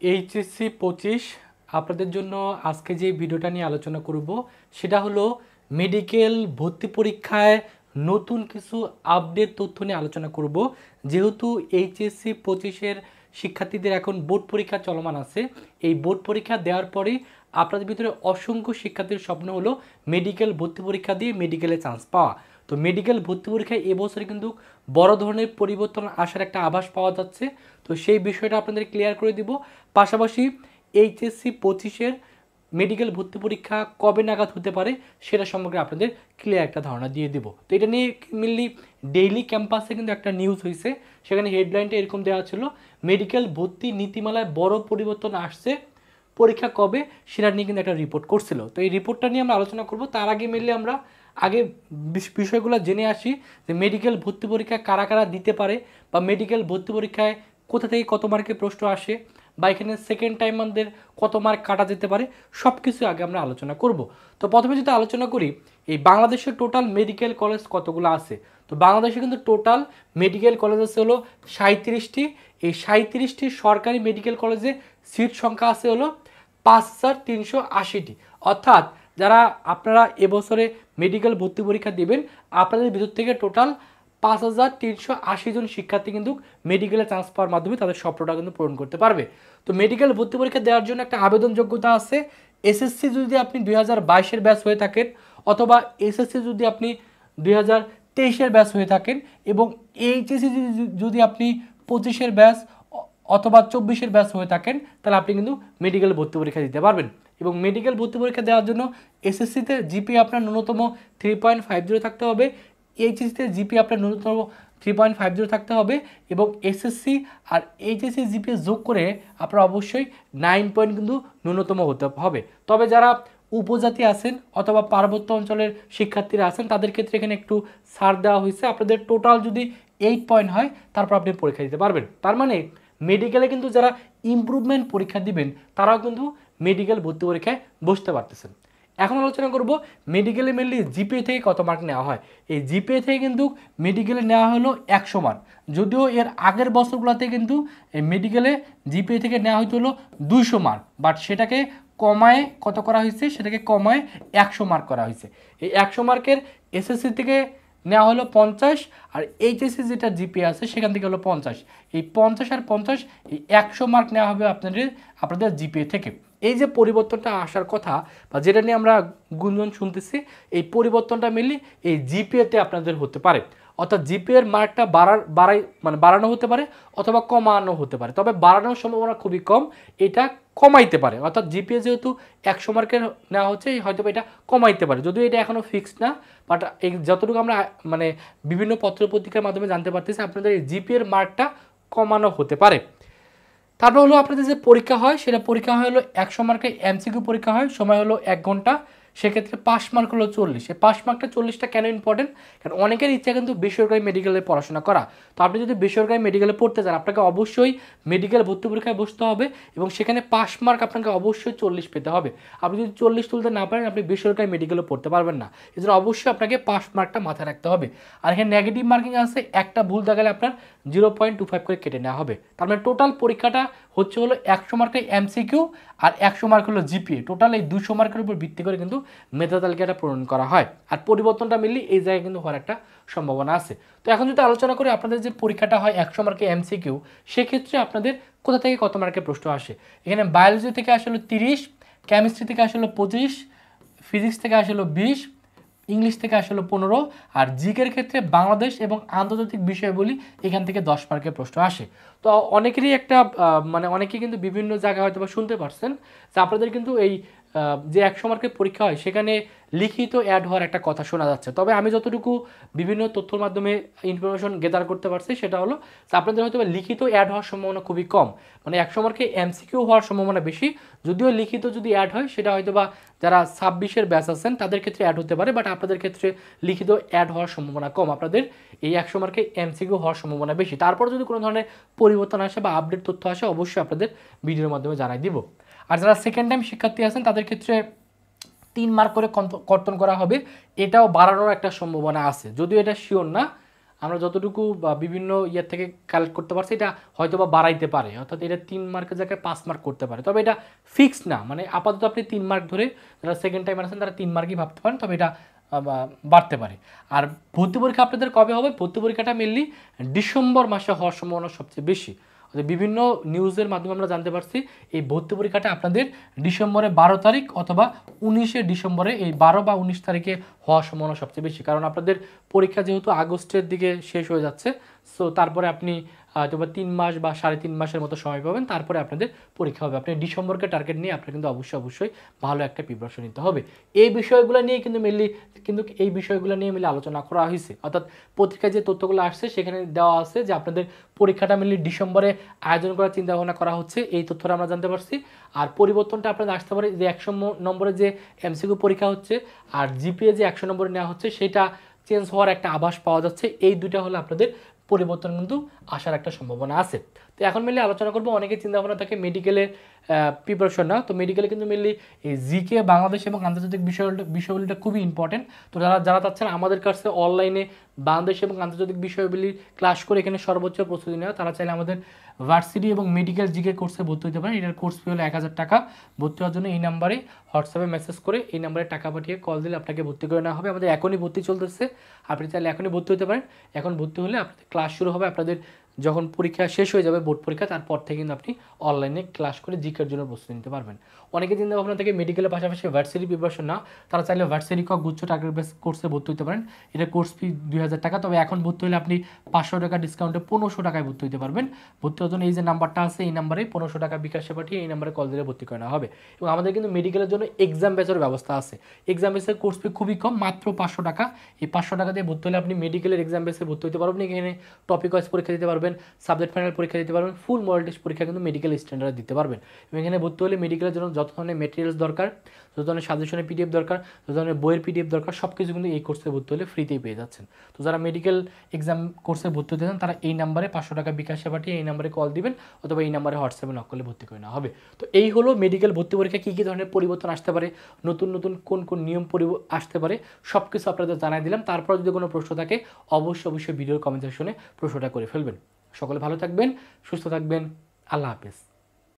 HSC 25 আপনাদের জন্য আজকে যে ভিডিওটা নিয়ে আলোচনা করব সেটা হলো মেডিকেল ভর্তি পরীক্ষায় নতুন কিছু আপডেট তথ্য নিয়ে আলোচনা করব। যেহেতু এইচএসসি 25-এর শিক্ষার্থীদের এখন বোর্ড পরীক্ষা চলমান আছে, এই বোর্ড পরীক্ষা দেওয়ার পরেই আপনাদের ভিতরে অসংখ্য শিক্ষার্থীর স্বপ্ন হলো মেডিকেল ভর্তি পরীক্ষা দিয়ে মেডিকেলে চান্স পাওয়া। তো মেডিকেল ভর্তি পরীক্ষায় এবছরে কিন্তু বড় ধরনের পরিবর্তন আসার একটা আভাস পাওয়া যাচ্ছে। তো সেই বিষয়টা আপনাদের ক্লিয়ার করে দিব। পাশাপাশি এইচএসসি 25-এর মেডিকেল ভর্তি পরীক্ষা কবে নাগাদ হতে পারে সেটা সম্পর্কে আপনাদের ক্লিয়ার একটা ধারণা দিয়ে দিব। তো এটা নিয়ে মেনলি ডেইলি ক্যাম্পাসে কিন্তু একটা নিউজ হয়েছে, সেখানে হেডলাইনটা এরকম দেওয়া ছিল, মেডিকেল ভর্তি নীতিমালায় বড় পরিবর্তন আসছে, পরীক্ষা কবে সেটা নিয়ে কিন্তু একটা রিপোর্ট করছিল। তো এই রিপোর্টটা নিয়ে আমরা আলোচনা করব। তার আগে মেনলি আমরা আগে বিষয়গুলো জেনে আসি যে মেডিকেল ভর্তি পরীক্ষা কারা কারা দিতে পারে, বা মেডিকেল ভর্তি পরীক্ষায় কোথা থেকে কত মার্কের প্রশ্ন আসে, বা এখানে সেকেন্ড টাইম আমাদের কত মার্ক কাটা যেতে পারে, সব কিছু আগে আমরা আলোচনা করব। তো প্রথমে যদি আলোচনা করি এই বাংলাদেশের টোটাল মেডিকেল কলেজ কতগুলো আছে। তো বাংলাদেশে কিন্তু টোটাল মেডিকেল কলেজ আছে হলো 37টি। এই 37টি সরকারি মেডিকেল কলেজে সিট সংখ্যা আছে হলো 5380টি। অর্থাৎ যারা আপনারা এবছরে মেডিকেল ভর্তি পরীক্ষা দেবেন, আপনাদের ভিতর থেকে টোটাল 5380 জন শিক্ষার্থী কিন্তু মেডিকেলে চান্স পাওয়ার মাধ্যমে তাদের স্বপ্নটা কিন্তু পূরণ করতে পারবে। তো মেডিকেল ভর্তি পরীক্ষা দেওয়ার জন্য একটা আবেদন যোগ্যতা আছে। এসএসসি যদি আপনি 2022-এর ব্যাচ হয়ে থাকেন, অথবা এসএসসি যদি আপনি 2023-এর ব্যাচ হয়ে থাকেন, এবং এইচএসসি যদি আপনি 25-এর ব্যাচ অথবা 24-এর ব্যাচ হয়ে থাকেন, তাহলে আপনি কিন্তু মেডিকেল ভর্তি পরীক্ষা দিতে পারবেন। এবং মেডিকেল ভর্তি পরীক্ষা দেওয়ার জন্য এসএসসিতে জিপি আপনার ন্যূনতম 3.50 থাকতে হবে, এইচএসসিতে জিপি আপনার ন্যূনতম 3.50 থাকতে হবে, এবং এসএসসি আর এইচএসসি জিপি যোগ করে আপনার অবশ্যই 9 পয়েন্ট কিন্তু ন্যূনতম হতে হবে। তবে যারা উপজাতি আছেন অথবা পার্বত্য অঞ্চলের শিক্ষার্থীরা আছেন, তাদের ক্ষেত্রে এখানে একটু ছাড় দেওয়া হয়েছে। আপনাদের টোটাল যদি 8 পয়েন্ট হয় তারপর আপনি পরীক্ষা দিতে পারবেন। তার মানে মেডিকেলে কিন্তু যারা ইমপ্রুভমেন্ট পরীক্ষা দিবেন তারাও কিন্তু মেডিকেল ভর্তি পরীক্ষায় বসতে পারতেছেন। এখন আলোচনা করব মেডিকেলে মেনলি জিপিএ থেকে কত মার্ক নেওয়া হয়। এই জিপিএ থেকে কিন্তু মেডিকেলে নেওয়া হলো 100 মার্ক, যদিও এর আগের বছরগুলোতে কিন্তু এই মেডিকেলে জিপিএ থেকে নেওয়া হইতে হলো 200 মার্ক, বাট সেটাকে কমায় কত করা হয়েছে, সেটাকে কমায় 100 মার্ক করা হয়েছে। এই 100 মার্কের এসএসসি থেকে নেওয়া হলো 50, আর এইচএসসি যেটা জিপিএ আছে সেখান থেকে হলো 50। এই 50 আর 50 এই 100 মার্ক নেওয়া হবে আপনাদের জিপিএ থেকে। এই যে পরিবর্তনটা আসার কথা বা যেটা নিয়ে আমরা গুঞ্জন শুনতেছি, এই পরিবর্তনটা মেনলি এই জিপিএতে আপনাদের হতে পারে। অর্থাৎ জিপিএর মার্কটা বাড়ানো হতে পারে অথবা কমানো হতে পারে, তবে বাড়ানোর সম্ভাবনা খুবই কম, এটা কমাইতে পারে। অর্থাৎ জিপিএ যেহেতু 100 মার্কের নেওয়া হচ্ছে, হয়তো এটা কমাইতে পারে, যদিও এটা এখনও ফিক্সড না। বাট এই যতটুকু আমরা বিভিন্ন পত্রপত্রিকার মাধ্যমে জানতে পারতেছি, আপনাদের এই জিপিএর মার্কটা কমানো হতে পারে। তারপর হলো আপনাদের যে পরীক্ষা হয়, সেটা পরীক্ষা হয় হলো 100 মার্কের এমসিকিউ পরীক্ষা হয়, সময় হলো 1 ঘন্টা। সেক্ষেত্রে পাস মার্ক হলো 40। এই পাস মার্কটা 40টা কেন ইম্পর্টেন্ট? কারণ অনেকের ইচ্ছা কিন্তু বেসরকারি মেডিকেলে পড়াশোনা করা। তো আপনি যদি বেসরকারি মেডিকেলে পড়তে চান, আপনাকে অবশ্যই মেডিকেল ভর্তি পরীক্ষায় বসতে হবে, এবং সেখানে পাস মার্ক আপনাকে অবশ্যই 40 পেতে হবে। আপনি যদি 40 তুলতে না পারেন, আপনি বেসরকারি মেডিকেলে পড়তে পারবেন না। এজন্য অবশ্যই আপনাকে পাস মার্কটা মাথায় রাখতে হবে। আর এখানে নেগেটিভ মার্কিং আছে, একটা ভুল দেখালে আপনার 0.25 করে কেটে নেওয়া হবে। তার মানে টোটাল পরীক্ষাটা হচ্ছে হলো 100 মার্কের এমসিকিউ আর 100 মার্ক হলো জিপিএ। টোটাল এই 200 মার্কের উপর ভিত্তি করে কিন্তু মেধা তালিকাটা পূরণ করা হয়। আর পরিবর্তনটা মিললে এই জায়গায় কিন্তু হওয়ার একটা সম্ভাবনা আছে। তো এখন যদি আলোচনা করি আপনাদের যে পরীক্ষাটা হয় 100 মার্কের এমসিকিউ, সেক্ষেত্রে আপনাদের কোথা থেকে কত মার্কের প্রশ্ন আসে। এখানে বায়োলজি থেকে আসলে 30, কেমিস্ট্রি থেকে আসলে 25, ফিজিক্স থেকে আসলে 20, ইংলিশ থেকে আসলে 15, আর জিকের ক্ষেত্রে বাংলাদেশ এবং আন্তর্জাতিক বিষয়গুলি এখান থেকে 10 মার্কের প্রশ্ন আসে। তো অনেকেরই একটা অনেকেই কিন্তু বিভিন্ন জায়গায় হয়তো বা শুনতে পারছেন যে আপনাদের কিন্তু এই যে 100 মার্কের পরীক্ষা হয় সেখানে লিখিত অ্যাড হওয়ার একটা কথা শোনা যাচ্ছে। তবে আমি যতটুকু বিভিন্ন তথ্যর মাধ্যমে ইনফরমেশন গেদার করতে পারছি, সেটা হলো যে আপনাদের হয়তো লিখিত অ্যাড হওয়ার সম্ভাবনা খুবই কম। 100 মার্কে এমসিকিউ হওয়ার সম্ভাবনা বেশি, যদিও লিখিত যদি অ্যাড হয় সেটা হয়তো বা যারা 26-এর ব্যাচ আছেন তাদের ক্ষেত্রে অ্যাড হতে পারে, বাট আপনাদের ক্ষেত্রে লিখিত অ্যাড হওয়ার সম্ভাবনা কম। আপনাদের এই 100 মার্কে এমসিকিউ হওয়ার সম্ভাবনা বেশি। তারপর যদি কোনো ধরনের পরিবর্তন আসে বা আপডেট তথ্য আসে, অবশ্যই আপনাদের ভিডিওর মাধ্যমে জানাই দিব। আর যারা সেকেন্ড টাইম শিক্ষার্থী আছেন তাদের ক্ষেত্রে 3 মার্ক করে কর্তন করা হবে, এটাও বাড়ানোর একটা সম্ভাবনা আছে, যদিও এটা শিওর না। আমরা যতটুকু বা বিভিন্ন ইয়ের থেকে কালেক্ট করতে পারছি এটা হয়তো বা বাড়াইতে পারে, অর্থাৎ এটা 3 মার্কের জায়গায় 5 মার্ক করতে পারে, তবে এটা ফিক্স না। মানে আপাতত আপনি 3 মার্ক ধরে যারা সেকেন্ড টাইম আছেন তারা 3 মার্কই ভাবতে পারেন, তবে এটা বাড়তে পারে। আর ভর্তি পরীক্ষা আপনাদের কবে হবে? ভর্তি পরীক্ষাটা মেনলি ডিসেম্বর মাসে হওয়ার সম্ভাবনা সবচেয়ে বেশি। বিভিন্ন নিউজের মাধ্যমে আমরা জানতে পারছি এই ভর্তি পরীক্ষাটা আপনাদের ডিসেম্বরে 12 তারিখ অথবা 19শে ডিসেম্বরে, এই 12 বা 19 তারিখে হওয়ার সম্ভাবনা সবচেয়ে বেশি। কারণ আপনাদের পরীক্ষা যেহেতু আগস্টের দিকে শেষ হয়ে যাচ্ছে, সো তারপরে আপনি হয়তো 3 মাস বা 3.5 মাসের মতো সময় পাবেন, তারপরে আপনাদের পরীক্ষা হবে। আপনি ডিসেম্বরকে টার্গেট নিয়ে আপনার কিন্তু অবশ্যই ভালো একটা প্রিপারেশন নিতে হবে। এই বিষয়গুলো নিয়ে কিন্তু মেনলি আলোচনা করা হয়েছে, অর্থাৎ পত্রিকায় যে তথ্যগুলো আসছে সেখানে দেওয়া আছে যে আপনাদের পরীক্ষাটা মেনলি ডিসেম্বরে আয়োজন করার চিন্তা ভাবনা করা হচ্ছে, এই তথ্যটা আমরা জানতে পারছি। আর পরিবর্তনটা আপনাদের আসতে পারে যে 100 নম্বরের যে এমসিকিউ পরীক্ষা হচ্ছে আর জিপিএ যে 100 নম্বরে নেওয়া হচ্ছে সেটা চেঞ্জ হওয়ার একটা আভাস পাওয়া যাচ্ছে। এই দুইটা হলো আপনাদের পরিবর্তন কিন্তু আসার একটা সম্ভাবনা আছে। তো এখন মেনলি আলোচনা করবো, অনেকে চিন্তা ভাবনা থাকে মেডিকেলের প্রিপারেশন না, তো মেডিকেলে কিন্তু মেনলি এই জিকে, বাংলাদেশ এবং আন্তর্জাতিক বিষয়গুলিটা খুবই ইম্পর্টেন্ট। তো যারা চাচ্ছেন আমাদের কাছে অনলাইনে বাংলাদেশ এবং আন্তর্জাতিক বিষয়গুলি ক্লাস করে এখানে সর্বোচ্চ প্রস্তুতি নেওয়া, তারা চাইলে আমাদের ভার্সিটি এবং মেডিকেল জিকে কোর্সে ভর্তি হতে পারেন। এটার কোর্স ফি হলো 1000 টাকা। ভর্তি হওয়ার জন্য এই নাম্বারে হোয়াটসঅ্যাপে মেসেজ করে এই নাম্বারে টাকা পাঠিয়ে কল দিলে আপনাকে ভর্তি করে নেওয়া হবে। আমাদের এখনই ভর্তি চলতেছে, আপনি চাইলে এখনই ভর্তি হতে পারেন। এখন ভর্তি হলে আপনাদের ক্লাস শুরু হবে, আপনাদের যখন পরীক্ষা শেষ হয়ে যাবে বোর্ড পরীক্ষা, তারপর থেকে কিন্তু আপনি অনলাইনে ক্লাস করে জিকের জন্য প্রস্তুতি নিতে পারবেন। অনেকে চিন্তা ভাবনা থেকে মেডিকেলের পাশাপাশি ভার্সিটি প্রিপারেশন না, তারা চাইলে ভার্সিটি গুচ্ছ টার্গেট বেস কোর্সে ভর্তি হতে পারেন। এটা কোর্স ফি 2000 টাকা, তবে এখন ভর্তি হলে আপনি 500 টাকা ডিসকাউন্টে 1500 টাকায় ভর্তি হতে পারবেন। ভর্তি হওয়ার জন্য এই যে নাম্বারটা আছে এই নাম্বারে 1500 টাকা বিকাশে পাঠিয়ে এই নাম্বারে কল দিলে ভর্তি করে নেওয়া হবে। এবং আমাদের কিন্তু মেডিকেলের জন্য এক্সাম বেসের ব্যবস্থা আছে। এক্সাম বেসের কোর্স ফি খুবই কম, মাত্র 500 টাকা। এই 500 টাকা দিয়ে ভর্তি হলে আপনি মেডিকেলের এক্সাম বেসে ভর্তি হতে পারবেন। এখানে টপিক ওয়াইজ পরীক্ষা দিতে পারবেন, সাবজেক্ট ফাইনাল পরীক্ষা দিতে পারবেন, ফুল মডেল টেস্ট পরীক্ষা কিন্তু মেডিকেল স্ট্যান্ডার্ড দিতে পারবেন। এবং এখানে ভর্তি হলে মেডিকেলের জন্য যত ধরনের মেটেরিয়ালস দরকার, যত ধরনের সাজেশনের পিডিএফ দরকার, যত ধরনের বইয়ের পিডিএফ দরকার, সব কিছু কিন্তু এই কোর্সে ভর্তি হলে ফ্রিতেই পেয়ে যাচ্ছেন। তো যারা মেডিকেল এক্সাম কোর্সে ভর্তি হতে চান তারা এই নাম্বারে 500 টাকা বিকাশে পাঠিয়ে এই নাম্বারে কল দিবেন অথবা এই নাম্বারে হোয়াটসঅ্যাপে নক করলে ভর্তি করে নেওয়া হবে। তো এই হলো মেডিকেল ভর্তি পরীক্ষা কী কী ধরনের পরিবর্তন আসতে পারে, নতুন কোন নিয়ম আসতে পারে, সব কিছু আপনাদের জানাই দিলাম। তারপর যদি কোনো প্রশ্ন থাকে অবশ্যই ভিডিওর কমেন্ট সেকশনে প্রশ্নটা করে ফেলবেন। সকলে ভালো থাকবেন, সুস্থ থাকবেন, আল্লাহ হাফেজ।